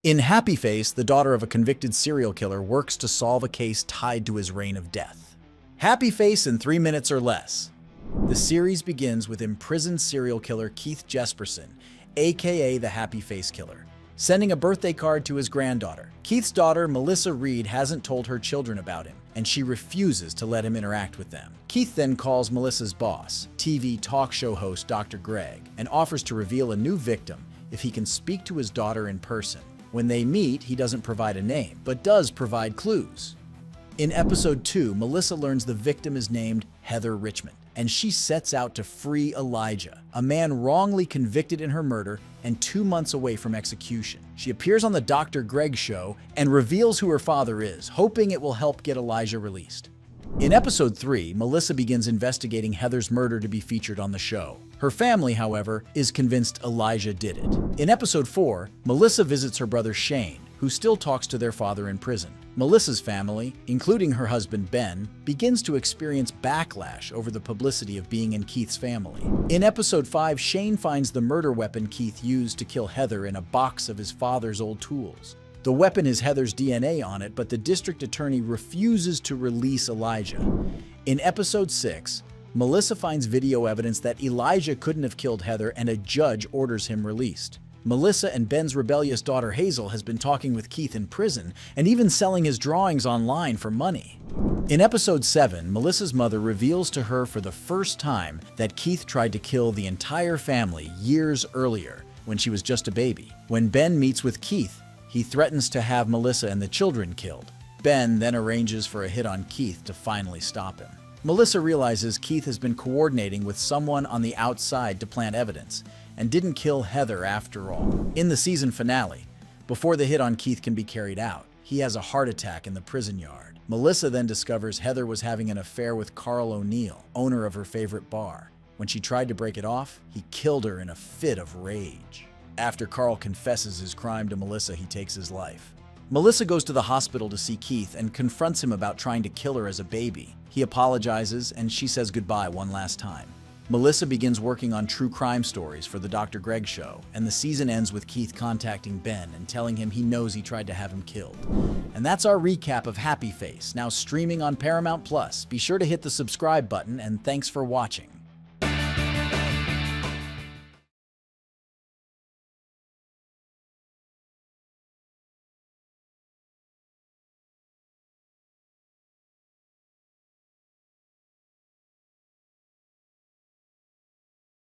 In Happy Face, the daughter of a convicted serial killer works to solve a case tied to his reign of death. Happy Face in 3 minutes or less. The series begins with imprisoned serial killer Keith Jesperson, aka the Happy Face Killer, sending a birthday card to his granddaughter. Keith's daughter, Melissa Reed, hasn't told her children about him, and she refuses to let him interact with them. Keith then calls Melissa's boss, TV talk show host Dr. Greg, and offers to reveal a new victim if he can speak to his daughter in person. When they meet, he doesn't provide a name, but does provide clues. In episode 2, Melissa learns the victim is named Heather Richmond, and she sets out to free Elijah, a man wrongly convicted in her murder and 2 months away from execution. She appears on the Dr. Greg show and reveals who her father is, hoping it will help get Elijah released. In episode 3, Melissa begins investigating Heather's murder to be featured on the show. Her family, however, is convinced Elijah did it. In episode 4, Melissa visits her brother Shane, who still talks to their father in prison. Melissa's family, including her husband Ben, begins to experience backlash over the publicity of being in Keith's family. In episode 5, Shane finds the murder weapon Keith used to kill Heather in a box of his father's old tools. The weapon has Heather's DNA on it, but the district attorney refuses to release Elijah. In episode 6, Melissa finds video evidence that Elijah couldn't have killed Heather, and a judge orders him released. Melissa and Ben's rebellious daughter Hazel has been talking with Keith in prison and even selling his drawings online for money. In episode 7, Melissa's mother reveals to her for the first time that Keith tried to kill the entire family years earlier when she was just a baby. When Ben meets with Keith, he threatens to have Melissa and the children killed. Ben then arranges for a hit on Keith to finally stop him. Melissa realizes Keith has been coordinating with someone on the outside to plant evidence and didn't kill Heather after all. In the season finale, before the hit on Keith can be carried out, he has a heart attack in the prison yard. Melissa then discovers Heather was having an affair with Carl O'Neill, owner of her favorite bar. When she tried to break it off, he killed her in a fit of rage. After Carl confesses his crime to Melissa, he takes his life. Melissa goes to the hospital to see Keith and confronts him about trying to kill her as a baby. He apologizes, and she says goodbye one last time. Melissa begins working on true crime stories for the Dr. Greg show, and the season ends with Keith contacting Ben and telling him he knows he tried to have him killed. And that's our recap of Happy Face, now streaming on Paramount+. Be sure to hit the subscribe button, and thanks for watching.